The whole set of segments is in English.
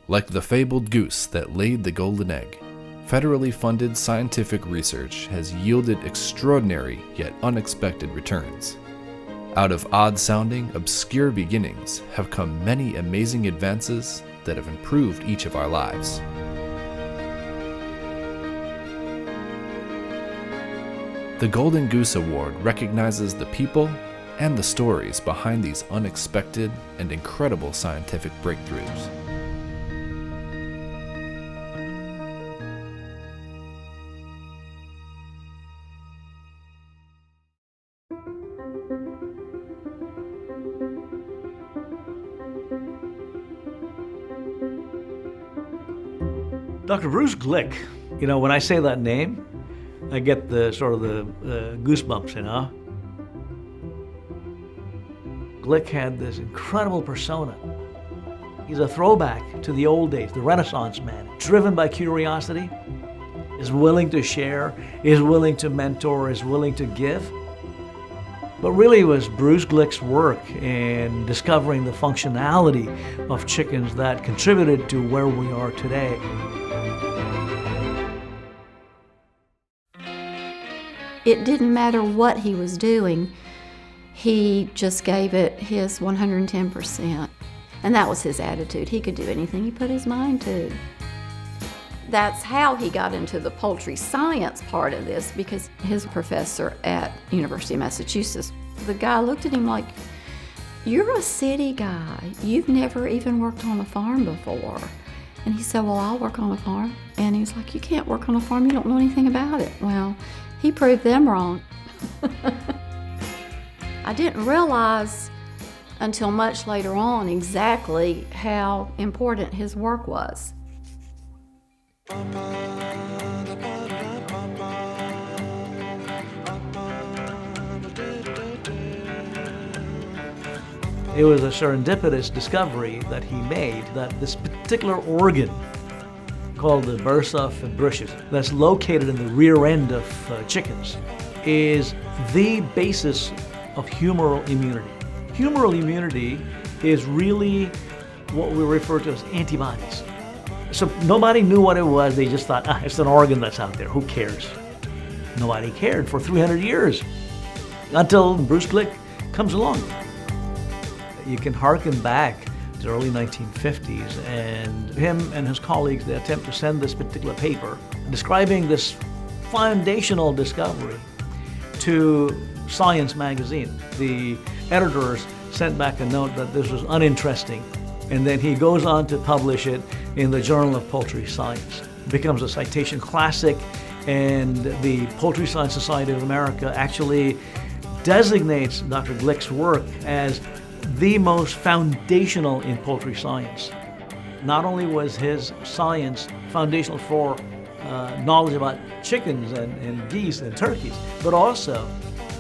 Like the fabled goose that laid the golden egg, federally funded scientific research has yielded extraordinary yet unexpected returns. Out of odd-sounding, obscure beginnings have come many amazing advances that have improved each of our lives. The Golden Goose Award recognizes the people and the stories behind these unexpected and incredible scientific breakthroughs. Dr. Bruce Glick, when I say that name, I get the goosebumps, Glick had this incredible persona. He's a throwback to the old days, the Renaissance man, driven by curiosity, is willing to share, is willing to mentor, is willing to give. But really it was Bruce Glick's work in discovering the functionality of chickens that contributed to where we are today. It didn't matter what he was doing, he just gave it his 110%. And that was his attitude. He could do anything he put his mind to. That's how he got into the poultry science part of this, because his professor at University of Massachusetts, the guy looked at him like, "You're a city guy. You've never even worked on a farm before." And he said, "Well, I'll work on a farm." And he was like, "You can't work on a farm. You don't know anything about it." Well, he proved them wrong. I didn't realize until much later on exactly how important his work was. It was a serendipitous discovery that he made that this particular organ called the bursa fibrosus that's located in the rear end of chickens is the basis of humoral immunity. Humoral immunity is really what we refer to as antibodies. So nobody knew what it was. They just thought, it's an organ that's out there. Who cares? Nobody cared for 300 years until Bruce Glick comes along. You can harken back to the early 1950s, and him and his colleagues, they attempt to send this particular paper describing this foundational discovery to Science magazine. The editors sent back a note that this was uninteresting, and then he goes on to publish it in the Journal of Poultry Science. It becomes a citation classic, and the Poultry Science Society of America actually designates Dr. Glick's work as the most foundational in poultry science. Not only was his science foundational for knowledge about chickens and geese and turkeys, but also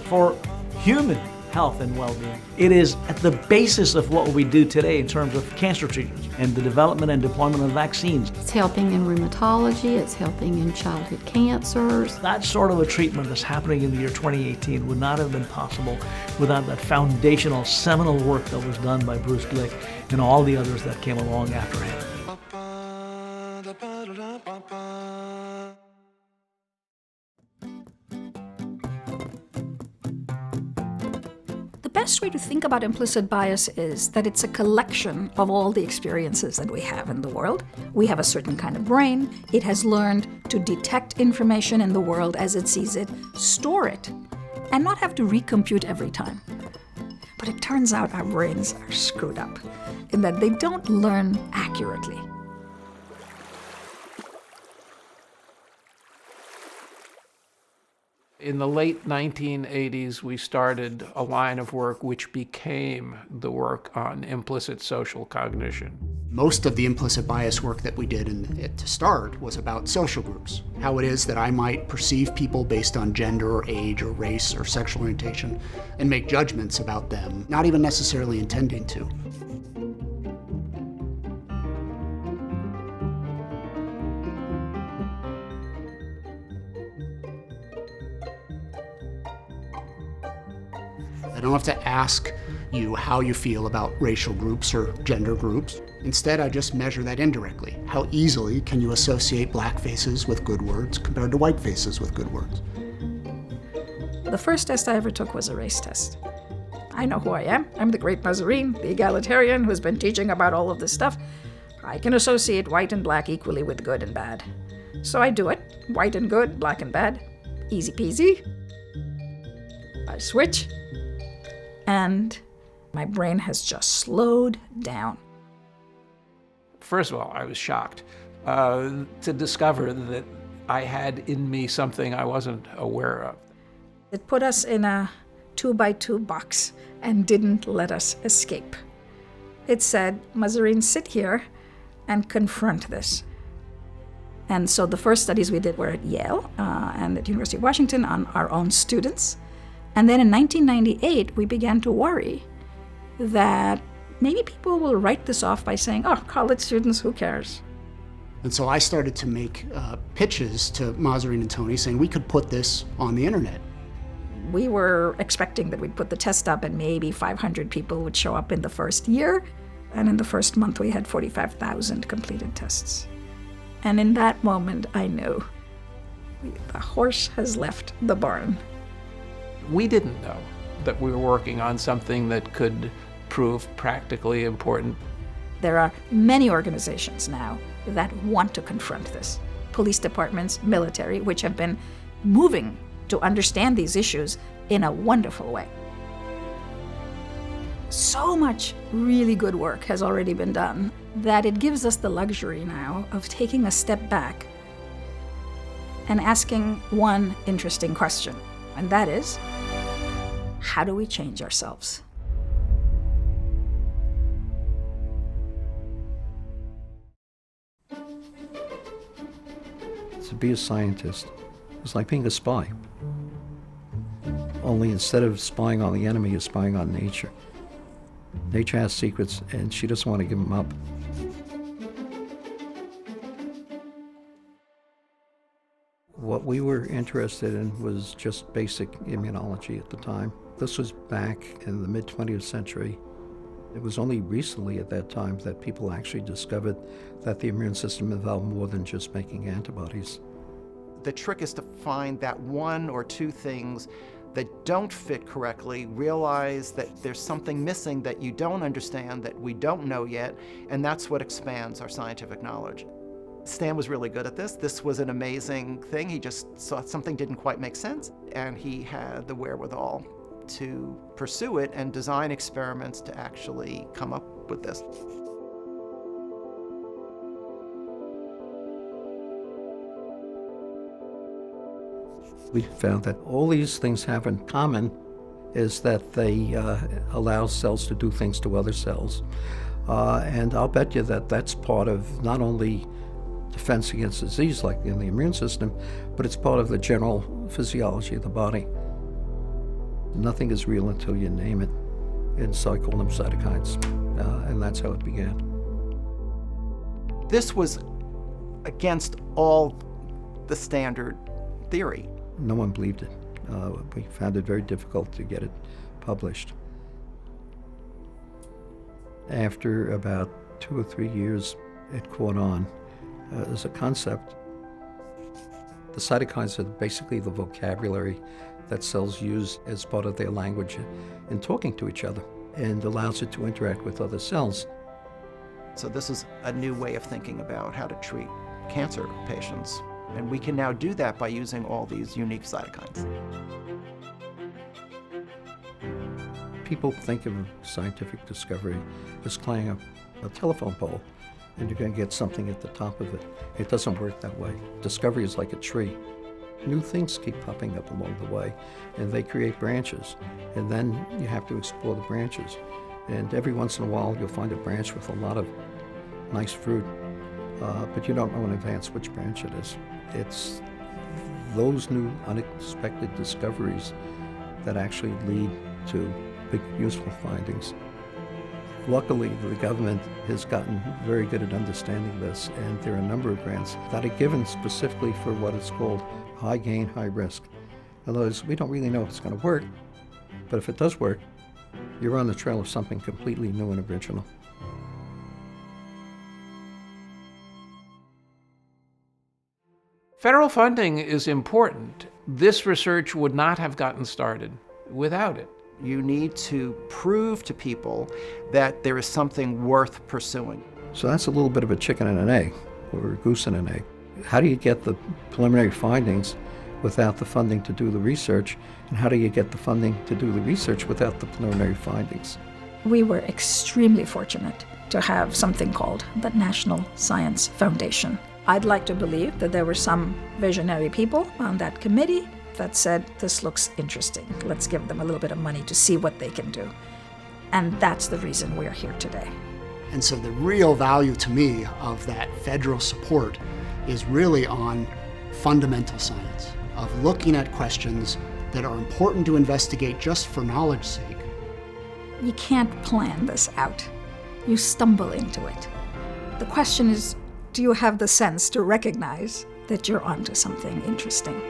for human health and well-being. It is at the basis of what we do today in terms of cancer treatment and the development and deployment of vaccines. It's helping in rheumatology, it's helping in childhood cancers. That sort of a treatment that's happening in the year 2018 would not have been possible without that foundational, seminal work that was done by Bruce Glick and all the others that came along after him. The best way to think about implicit bias is that it's a collection of all the experiences that we have in the world. We have a certain kind of brain. It has learned to detect information in the world as it sees it, store it, and not have to recompute every time. But it turns out our brains are screwed up in that they don't learn accurately. In the late 1980s, we started a line of work which became the work on implicit social cognition. Most of the implicit bias work that we did to start was about social groups. How it is that I might perceive people based on gender or age or race or sexual orientation and make judgments about them, not even necessarily intending to. I don't have to ask you how you feel about racial groups or gender groups. Instead, I just measure that indirectly. How easily can you associate black faces with good words compared to white faces with good words? The first test I ever took was a race test. I know who I am. I'm the great Mazarine, the egalitarian who's been teaching about all of this stuff. I can associate white and black equally with good and bad. So I do it. White and good, black and bad. Easy peasy. I switch, and my brain has just slowed down. First of all, I was shocked to discover that I had in me something I wasn't aware of. It put us in a 2x2 box and didn't let us escape. It said, Mazarine, sit here and confront this. And so the first studies we did were at Yale and at University of Washington on our own students. And then in 1998, we began to worry that maybe people will write this off by saying, oh, college students, who cares? And so I started to make pitches to Mazarine and Tony saying we could put this on the internet. We were expecting that we'd put the test up and maybe 500 people would show up in the first year. And in the first month, we had 45,000 completed tests. And in that moment, I knew the horse has left the barn. We didn't know that we were working on something that could prove practically important. There are many organizations now that want to confront this. Police departments, military, which have been moving to understand these issues in a wonderful way. So much really good work has already been done that it gives us the luxury now of taking a step back and asking one interesting question, and that is, how do we change ourselves? To be a scientist is like being a spy. Only instead of spying on the enemy, you're spying on nature. Nature has secrets, and she doesn't want to give them up. What we were interested in was just basic immunology at the time. This was back in the mid-20th century. It was only recently at that time that people actually discovered that the immune system involved more than just making antibodies. The trick is to find that one or two things that don't fit correctly, realize that there's something missing that you don't understand, that we don't know yet, and that's what expands our scientific knowledge. Stan was really good at this. This was an amazing thing. He just saw something didn't quite make sense, and he had the wherewithal to pursue it and design experiments to actually come up with this. We found that all these things have in common is that they allow cells to do things to other cells. And I'll bet you that that's part of not only defense against disease like in the immune system, but it's part of the general physiology of the body. Nothing is real until you name it, and so I call them cytokines, and that's how it began. This was against all the standard theory. No one believed it. We found it very difficult to get it published. After about 2 or 3 years, it caught on as a concept. The cytokines are basically the vocabulary that cells use as part of their language in talking to each other, and allows it to interact with other cells. So this is a new way of thinking about how to treat cancer patients. And we can now do that by using all these unique cytokines. People think of scientific discovery as climbing a telephone pole, and you're going to get something at the top of it. It doesn't work that way. Discovery is like a tree. New things keep popping up along the way, and they create branches. And then you have to explore the branches. And every once in a while, you'll find a branch with a lot of nice fruit, but you don't know in advance which branch it is. It's those new unexpected discoveries that actually lead to big, useful findings. Luckily, the government has gotten very good at understanding this, and there are a number of grants that are given specifically for what is called high gain, high risk. In other words, we don't really know if it's going to work, but if it does work, you're on the trail of something completely new and original. Federal funding is important. This research would not have gotten started without it. You need to prove to people that there is something worth pursuing. So that's a little bit of a chicken and an egg, or a goose and an egg. How do you get the preliminary findings without the funding to do the research? And how do you get the funding to do the research without the preliminary findings? We were extremely fortunate to have something called the National Science Foundation. I'd like to believe that there were some visionary people on that committee that said, this looks interesting. Let's give them a little bit of money to see what they can do. And that's the reason we're here today. And so the real value to me of that federal support is really on fundamental science, of looking at questions that are important to investigate just for knowledge's sake. You can't plan this out. You stumble into it. The question is, do you have the sense to recognize that you're onto something interesting?